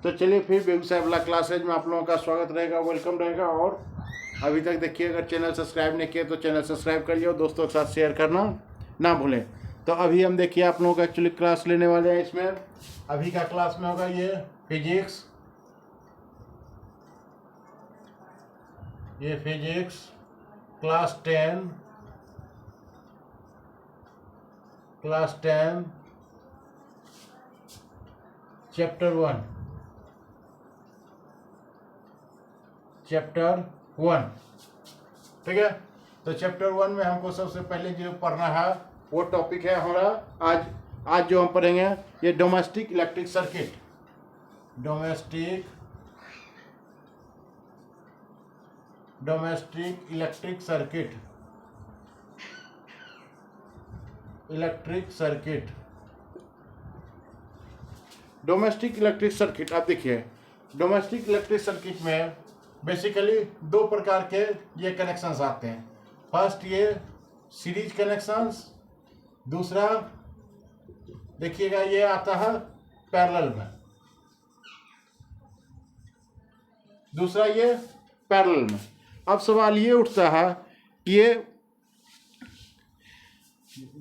तो चलिए फिर बेगूसराय वाला क्लासेज में आप लोगों का स्वागत रहेगा, वेलकम रहेगा। और अभी तक देखिए, अगर चैनल सब्सक्राइब नहीं किया तो चैनल सब्सक्राइब करिए और दोस्तों के साथ शेयर करना ना भूलें। तो अभी हम देखिए आप लोगों का एक्चुअली क्लास लेने वाले हैं। इसमें अभी का क्लास में होगा ये फिजिक्स, क्लास 10 चैप्टर 1, ठीक है। तो चैप्टर 1 में हमको सबसे पहले जो पढ़ना है वो टॉपिक है हमारा आज जो हम पढ़ेंगे ये domestic electric circuit. Domestic electric circuit. आप देखिए, डोमेस्टिक इलेक्ट्रिक सर्किट में बेसिकली दो प्रकार के ये कनेक्शंस आते हैं। फर्स्ट ये सीरीज कनेक्शंस, दूसरा देखिएगा ये आता है पैरेलल में। अब सवाल ये उठता है कि ये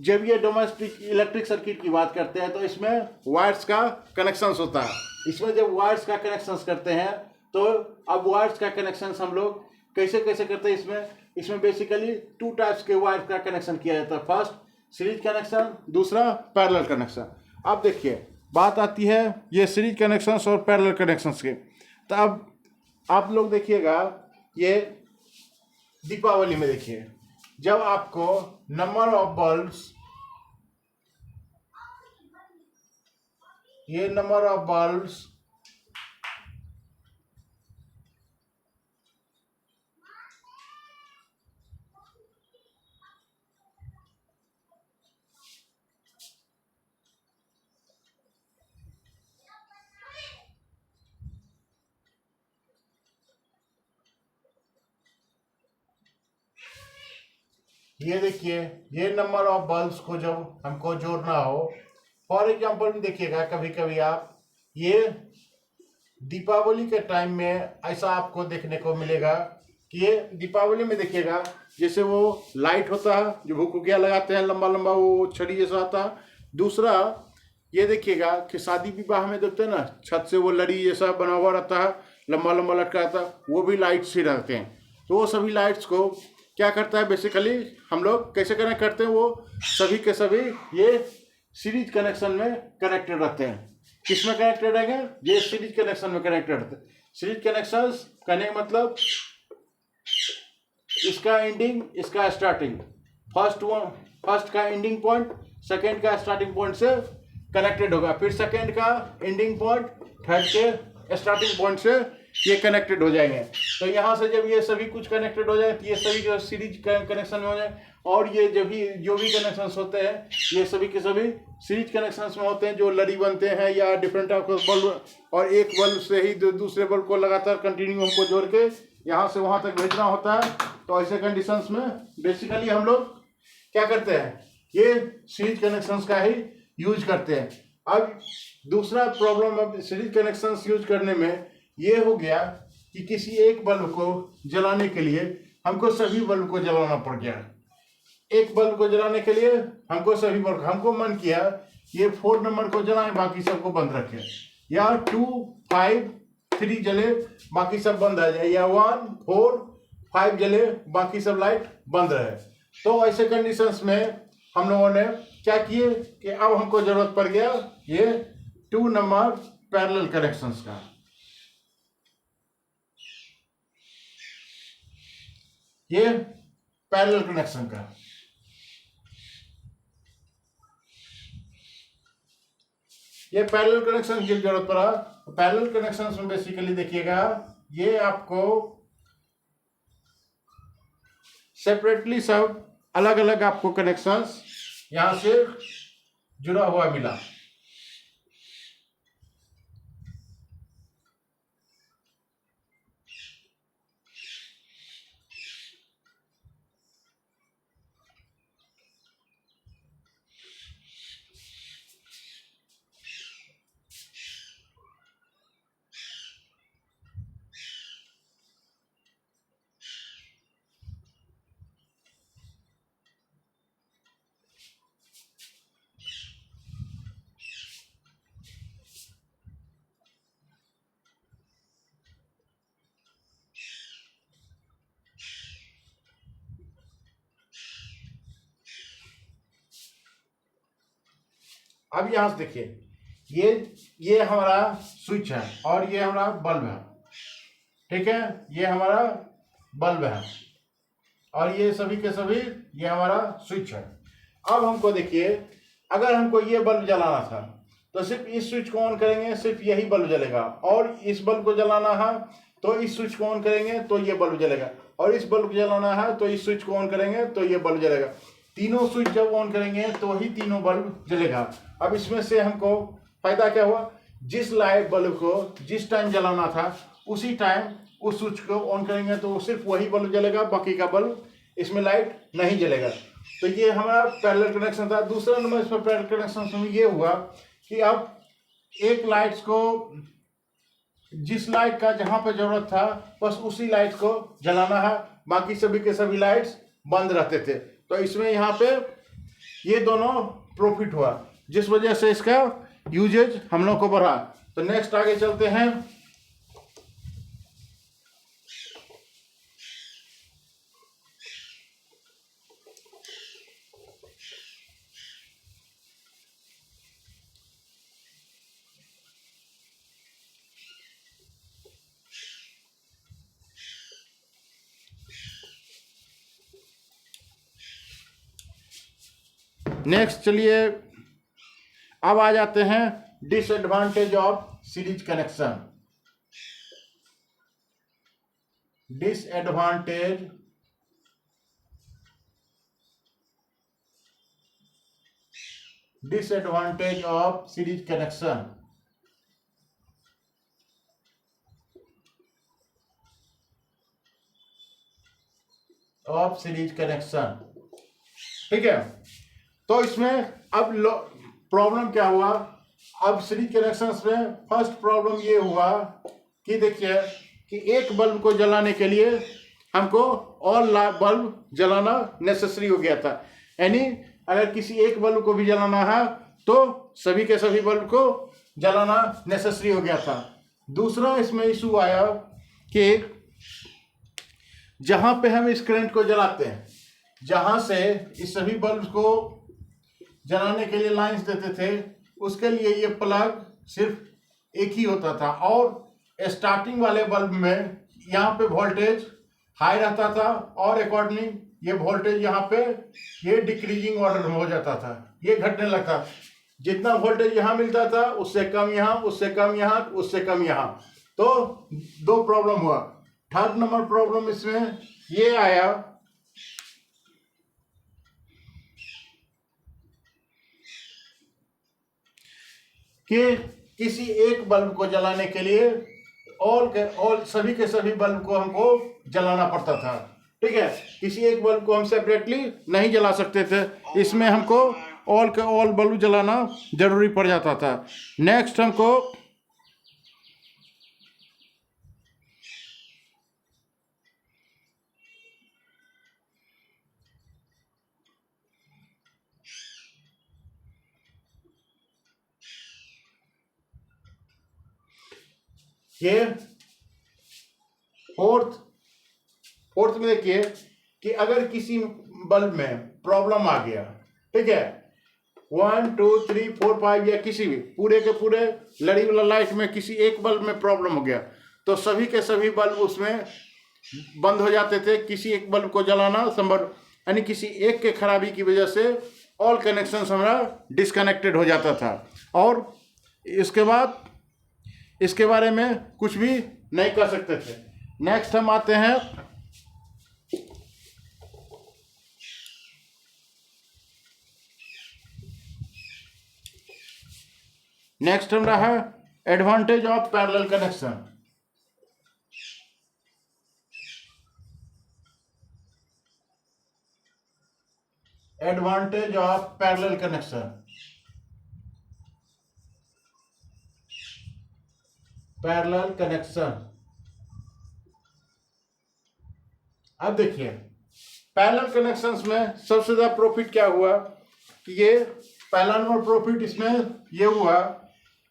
जब ये डोमेस्टिक इलेक्ट्रिक सर्किट की बात करते हैं तो इसमें वायर्स का कनेक्शंस होता है। इसमें जब वायर्स का कनेक्शंस करते हैं तो अब वायर्स का कनेक्शंस हम लोग कैसे करते हैं। इसमें बेसिकली 2 टाइप्स के वायर का कनेक्शन किया जाता है। फर्स्ट सीरीज कनेक्शन, दूसरा पैरेलल कनेक्शन। अब देखिए बात आती है ये सीरीज कनेक्शंस और पैरेलल कनेक्शंस के। तो अब आप लोग देखिएगा, ये दीपावली में देखिए, जब आपको नंबर ऑफ बल्ब्स ये देखिए, ये नंबर ऑफ बल्ब्स को जब हमको जोड़ना हो, फॉर एग्जांपल देखिएगा, कभी कभी आप ये दीपावली के टाइम में ऐसा आपको देखने को मिलेगा कि ये दीपावली में देखिएगा, जैसे वो लाइट होता है जो भुकभुकिया लगाते हैं, लंबा लंबा वो छड़ी जैसा आता है। दूसरा ये देखिएगा कि शादी विवाह में देखते हैं ना, छत से वो लड़ी जैसा बना हुआ रहता है, लंबा लंबा लटका रहता है, वो भी लाइट्स ही रहते हैं। तो वो सभी लाइट्स को क्या करता है, बेसिकली हम लोग कैसे कनेक्ट करते हैं, वो सभी के सभी ये सीरीज कनेक्शन में कनेक्टेड रहते हैं। किसमें कनेक्टेड रहेंगे, ये सीरीज कनेक्शन में कनेक्टेड रहते हैं। सीरीज कनेक्शन करने का मतलब इसका एंडिंग, इसका स्टार्टिंग, फर्स्ट का एंडिंग पॉइंट सेकेंड का स्टार्टिंग पॉइंट से कनेक्टेड होगा, फिर सेकेंड का एंडिंग पॉइंट थर्ड के स्टार्टिंग पॉइंट से ये कनेक्टेड हो जाएंगे। तो यहाँ से जब ये सभी कुछ कनेक्टेड हो जाए तो ये सभी जो सीरीज कनेक्शन में हो जाए, और ये जो भी कनेक्शंस होते हैं ये सभी के सभी सीरीज कनेक्शंस में होते हैं, जो लड़ी बनते हैं या डिफरेंट टाइप के बल्ब, और एक बल्ब से ही दूसरे बल्ब को लगातार कंटिन्यू हमको जोड़ के यहाँ से वहाँ तक भेजना होता है। तो ऐसे कंडीशंस में बेसिकली हम लोग क्या करते हैं, ये सीरीज कनेक्शंस का ही यूज करते हैं। अब दूसरा प्रॉब्लम अब सीरीज कनेक्शंस यूज करने में ये हो गया कि किसी एक बल्ब को जलाने के लिए हमको सभी बल्ब को जलाना पड़ गया। एक बल्ब को जलाने के लिए हमको मन किया ये 4 नंबर को जलाएं, बाकी सबको बंद रखें, या 2, 5, 3 जले बाकी सब बंद आ जाए, या 1, 4, 5 जले बाकी सब लाइट बंद रहे। तो ऐसे कंडीशंस में हम लोगों ने क्या किए कि अब हमको जरूरत पड़ गया ये 2 नंबर पैरेलल कनेक्शंस का। ये पैरेलल कनेक्शन का, ये पैरेलल कनेक्शन की जरूरत पड़ा। पैरेलल कनेक्शन में बेसिकली देखिएगा, ये आपको सेपरेटली सब अलग अलग आपको कनेक्शंस यहां से जुड़ा हुआ मिला। अब यहाँ से देखिए, ये हमारा स्विच है और ये हमारा बल्ब है, ठीक है, ये हमारा बल्ब है और ये सभी के सभी ये हमारा स्विच है। अब हमको देखिए, अगर हमको ये बल्ब जलाना था तो सिर्फ इस स्विच को ऑन करेंगे, सिर्फ यही बल्ब जलेगा, और इस बल्ब को जलाना है तो इस स्विच को ऑन करेंगे तो ये बल्ब जलेगा, और इस बल्ब को जलाना है तो इस स्विच को ऑन करेंगे तो ये बल्ब जलेगा। तीनों स्विच जब ऑन करेंगे तो ही तीनों बल्ब जलेगा। अब इसमें से हमको फायदा क्या हुआ, जिस लाइट बल्ब को जिस टाइम जलाना था उसी टाइम उस स्विच को ऑन करेंगे तो सिर्फ वही बल्ब जलेगा, बाकी का बल्ब इसमें लाइट नहीं जलेगा। तो ये हमारा पैरेलल कनेक्शन था। दूसरा नंबर इसमें पैरेलल कनेक्शन में ये हुआ कि अब एक लाइट्स को, जिस लाइट का जहां पे जरूरत था बस उसी लाइट को जलाना है, बाकी सभी के सभी लाइट्स बंद रहते थे। तो इसमें यहाँ पे ये दोनों प्रॉफिट हुआ, जिस वजह से इसका यूजेज हम लोग को बढ़ा। तो नेक्स्ट आगे चलते हैं। नेक्स्ट चलिए अब आ जाते हैं disadvantage of series connection. Disadvantage of series connection. ठीक है, तो इसमें अब प्रॉब्लम क्या हुआ, अब सीरीज कनेक्शंस में फर्स्ट प्रॉब्लम ये हुआ कि देखिए कि एक बल्ब को जलाने के लिए हमको ऑल बल्ब जलाना नेसेसरी हो गया था। यानी अगर किसी एक बल्ब को भी जलाना है तो सभी के सभी बल्ब को जलाना नेसेसरी हो गया था। दूसरा इसमें इशू आया कि जहां पे हम इस करंट को जलाते हैं, जहां से इस सभी बल्ब को जलाने के लिए लाइंस देते थे, उसके लिए ये प्लग सिर्फ एक ही होता था, और स्टार्टिंग वाले बल्ब में यहाँ पे वोल्टेज हाई रहता था और अकॉर्डिंग ये वोल्टेज यहाँ पे ये डिक्रीजिंग ऑर्डर में हो जाता था, ये घटने लगता। जितना वोल्टेज यहाँ मिलता था उससे कम यहाँ, उससे कम यहाँ, उससे कम यहाँ। तो दो प्रॉब्लम हुआ। थर्ड नंबर प्रॉब्लम इसमें ये आया कि किसी एक बल्ब को जलाने के लिए ऑल सभी के सभी बल्ब को हमको जलाना पड़ता था। ठीक है, किसी एक बल्ब को हम सेपरेटली नहीं जला सकते थे, इसमें हमको ऑल के ऑल बल्ब जलाना जरूरी पड़ जाता था। नेक्स्ट हमको ये फोर्थ में देखिए कि अगर किसी बल्ब में प्रॉब्लम आ गया, ठीक है, 1 2 3 4 5 या किसी भी पूरे के पूरे लड़ी वाला लाइट में किसी एक बल्ब में प्रॉब्लम हो गया तो सभी के सभी बल्ब उसमें बंद हो जाते थे। किसी एक बल्ब को जलाना संभव, यानी किसी एक के खराबी की वजह से ऑल कनेक्शन हमारा डिस्कनेक्टेड हो जाता था, और इसके बाद इसके बारे में कुछ भी नहीं कर सकते थे। नेक्स्ट हम आते हैं नेक्स्ट हम रहा advantage of parallel connection. Advantage of parallel connection. Parallel connection. अब देखिए पैरेलल कनेक्शंस में सबसे ज्यादा प्रॉफिट क्या हुआ कि ये पहला नंबर प्रॉफिट इसमें ये हुआ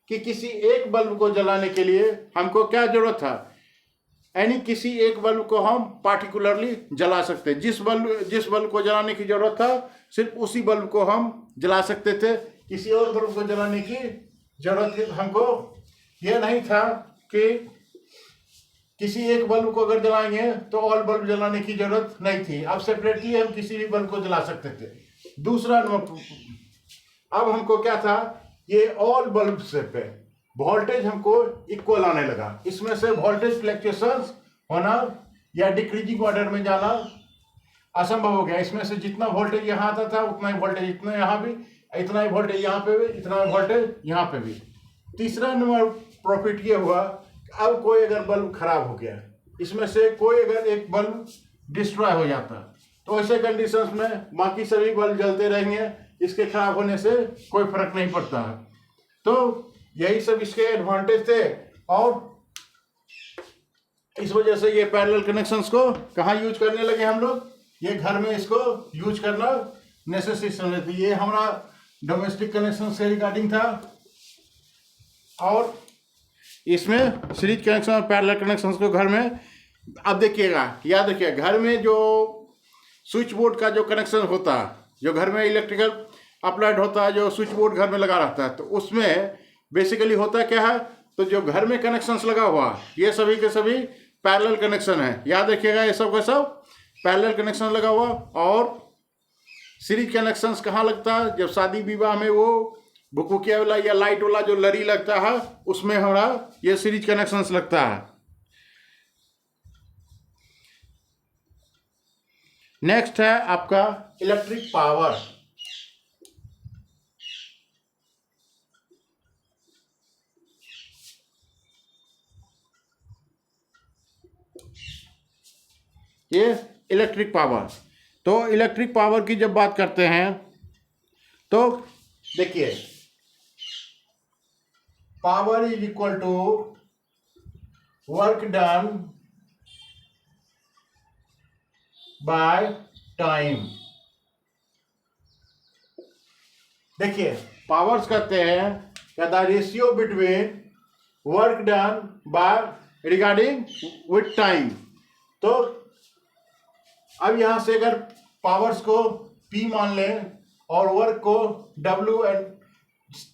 कि किसी एक बल्ब को जलाने के लिए हमको क्या जरूरत था, यानी किसी एक बल्ब को हम पार्टिकुलरली जला सकते, जिस बल्ब को जलाने की जरूरत था सिर्फ उसी बल्ब को हम जला सकते थे। किसी और बल्ब को जलाने की जरूरत थी। हमको यह नहीं था कि किसी एक बल्ब को अगर जलाएंगे तो ऑल बल्ब जलाने की जरूरत नहीं थी। अब सेपरेटली हम किसी भी बल्ब को जला सकते थे। दूसरा अब हमको क्या था, ये ऑल बल्ब से पे वोल्टेज हमको इक्वल आने लगा। इसमें से वोल्टेज फ्लक्चुएशंस होना या डिक्रीजिंग ऑर्डर में जाना असंभव हो गया। इसमें से जितना वोल्टेज यहाँ आता था उतना ही वोल्टेज इतना यहाँ भी, इतना ही वोल्टेज यहाँ पे भी, इतना वोल्टेज यहाँ पे भी। तीसरा नंबर प्रॉफिट ये हुआ, अब कोई अगर बल्ब खराब हो गया, इसमें से कोई अगर एक बल्ब डिस्ट्रॉय हो जाता, तो ऐसे कंडीशंस में बाकी सभी बल्ब जलते रहेंगे, इसके खराब होने से कोई फर्क नहीं पड़ता है। तो यही सब इसके एडवांटेज थे, और इस वजह से ये पैरेलल कनेक्शंस को कहाँ यूज करने लगे हम लोग, ये घर में इसको यूज करना नेसेसरी समझ थी। ये हमारा डोमेस्टिक कनेक्शन से रिगार्डिंग था, और इसमें सीरीज कनेक्शन और पैरेलल कनेक्शंस को घर में, अब देखिएगा, याद रखिएगा, घर में जो स्विच बोर्ड का जो कनेक्शन होता है, जो घर में इलेक्ट्रिकल अप्लाइड होता है, जो स्विच बोर्ड घर में लगा रहता है, तो उसमें बेसिकली होता क्या है, तो जो घर में कनेक्शंस लगा हुआ ये सभी के सभी पैरेलल कनेक्शन है। याद रखिएगा, ये सब का सब पैरेलल कनेक्शन लगा हुआ। और सीरीज कनेक्शंस कहाँ लगता है, जब शादी विवाह में वो भुकभुकिया वाला या लाइट वाला जो लड़ी लगता है, उसमें हमारा ये सीरीज कनेक्शंस लगता है। नेक्स्ट है आपका इलेक्ट्रिक पावर। ये इलेक्ट्रिक पावर, तो इलेक्ट्रिक पावर की जब बात करते हैं तो देखिए, power is equal to work done by time. देखिए, पावर्स कहते हैं the ratio between work done by regarding with time. तो अब यहां से अगर पावर्स को P मान लें और वर्क को W एंड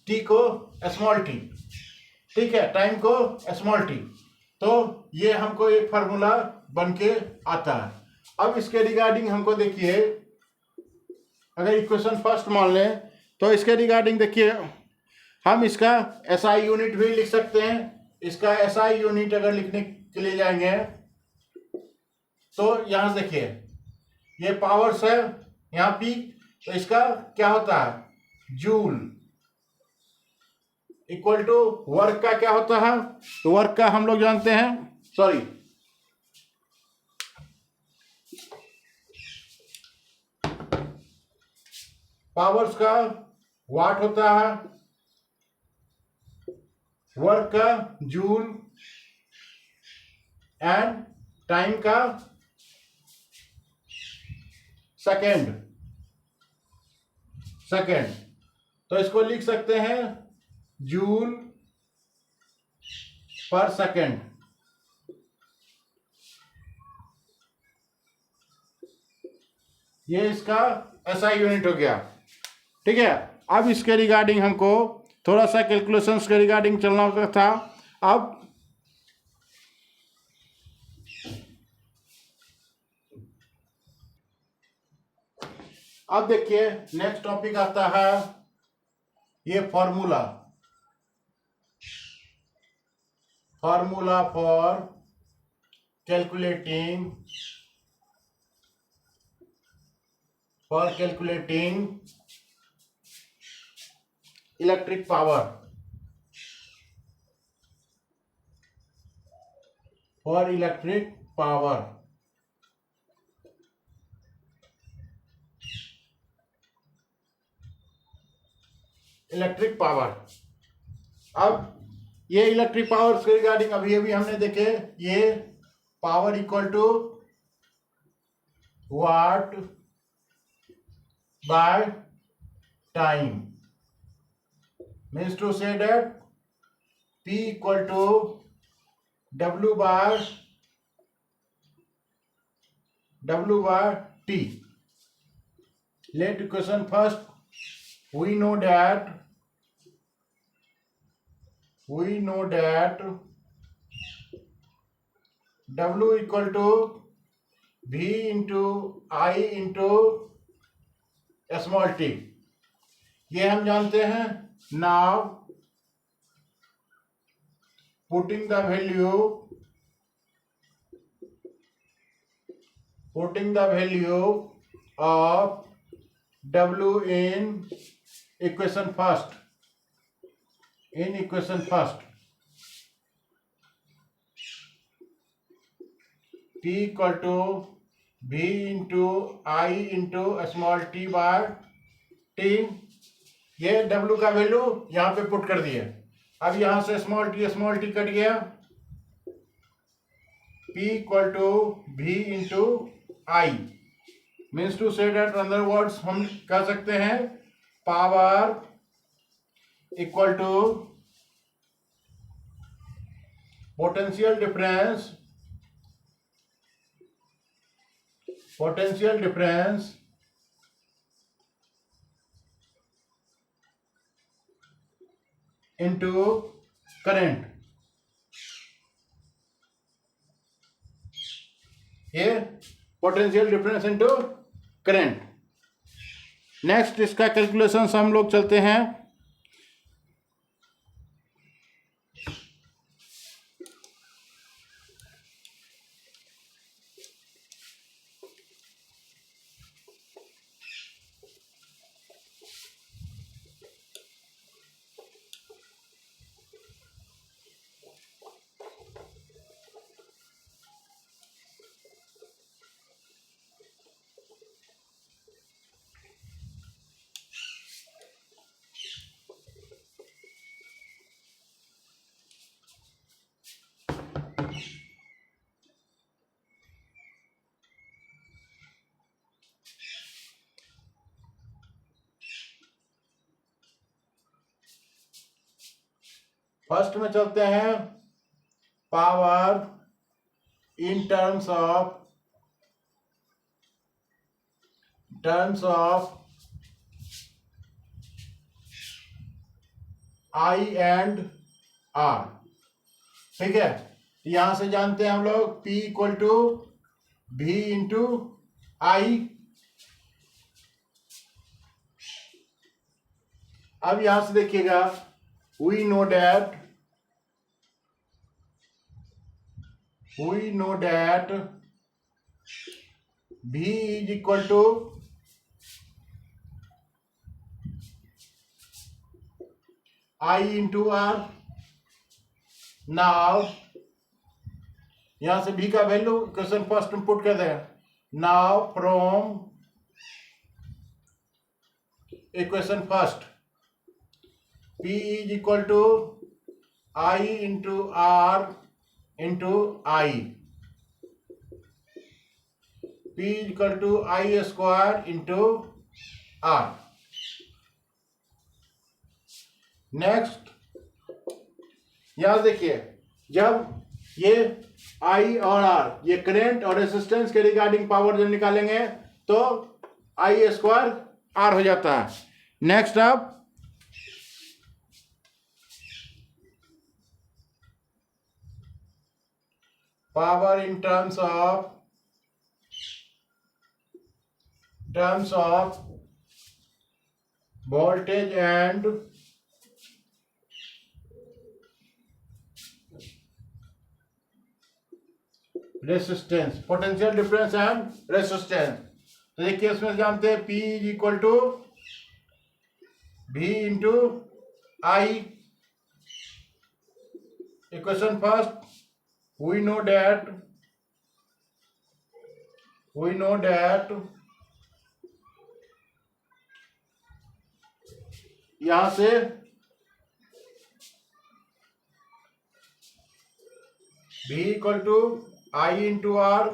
T को स्मॉल t, ठीक है, टाइम को स्मॉल t, तो ये हमको एक फार्मूला बन के आता है। अब इसके रिगार्डिंग हमको देखिए, अगर इक्वेशन फर्स्ट मान लें तो इसके रिगार्डिंग देखिए, हम इसका SI यूनिट भी लिख सकते हैं। इसका SI यूनिट अगर लिखने के लिए जाएंगे तो यहां से देखिए, ये पावर्स है यहाँ P, तो इसका क्या होता है, जूल इक्वल टू वर्क का क्या होता है, तो वर्क का हम लोग जानते हैं, सॉरी, पावर्स का वाट होता है, वर्क का जूल, एंड टाइम का सेकेंड। तो इसको लिख सकते हैं जूल पर सेकेंड। ये इसका SI यूनिट हो गया, ठीक है। अब इसके रिगार्डिंग हमको थोड़ा सा कैलकुलेशंस के रिगार्डिंग चलना था। अब देखिए, नेक्स्ट टॉपिक आता है ये formula for calculating electric power, अब ये इलेक्ट्रिक पावर के रिगार्डिंग अभी हमने देखे, ये power equal to watt by time, means to say that P equal to W by T. Let equation first, we know that we know that W equal to V into I into small t, ये हम जानते हैं. Now putting the value of W in equation first. T equal to V into I into small t by t. ये W का value यहाँ पे put कर दिया. अब यहाँ से स्मॉल टी कट गया. P equal to V into I means to say that other words हम कह सकते हैं power equal to potential difference into current. ये potential difference into current. Next इसका कैलकुलेशन हम लोग चलते हैं. फर्स्ट में चलते हैं power in terms of I and R. ठीक है, यहां से जानते हैं हम लोग P equal to V into I. अब यहां से देखिएगा we know that V is equal to I into R. Now यहां से V का वैल्यू इक्वेशन फर्स्ट में पुट कर दें. Now from equation first P is equal to I into R into I. P is equal to I square into R. Next यहां देखिए, जब ये I और R ये करंट और रेजिस्टेंस के रिगार्डिंग पावर जब निकालेंगे तो I स्क्वायर R हो जाता है. नेक्स्ट अब power in terms of voltage and resistance, potential difference and resistance. तो देखिए इसमें जानते हैं P is equal to V into I. Equation first we know that यहां से V equal to I into R.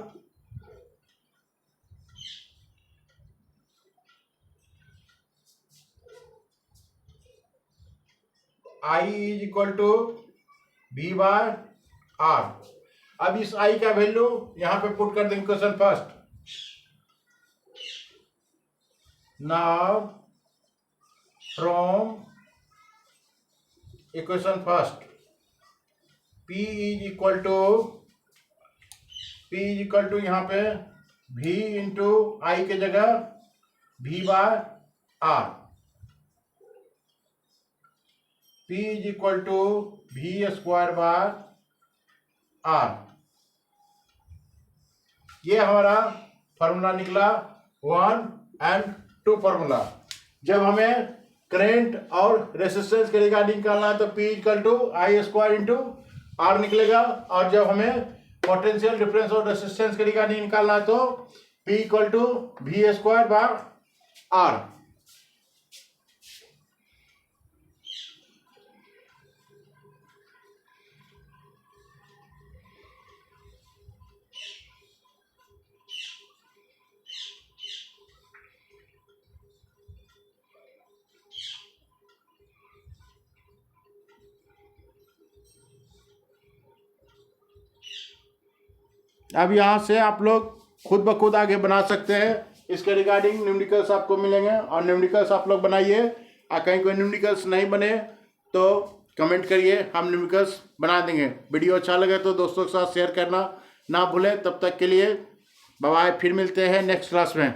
I is equal to V by R. अब इस I का वैल्यू यहां पे पुट कर देंगे question first. Now from equation first P is equal to यहाँ पे V इंटू आई के जगह V by R। P is equal to V square by R। ये हमारा फॉर्मूला निकला 1 एंड 2 फॉर्मूला। जब हमें करंट और रेसिस्टेंस के रिगार्डिंग निकालना है तो P equal to I square into R निकलेगा, और जब हमें पोटेंशियल डिफरेंस और रेसिस्टेंस के रिगार्डिंग निकालना है तो P equal to V square by R। अब यहाँ से आप लोग खुद ब खुद आगे बना सकते हैं। इसके रिगार्डिंग न्यूमेरिकल्स आपको मिलेंगे और न्यूमेरिकल्स आप लोग बनाइए। और कहीं कोई न्यूमेरिकल्स नहीं बने तो कमेंट करिए, हम न्यूमेरिकल्स बना देंगे। वीडियो अच्छा लगे तो दोस्तों के साथ शेयर करना ना भूलें। तब तक के लिए बाय बाय, फिर मिलते हैं नेक्स्ट क्लास में।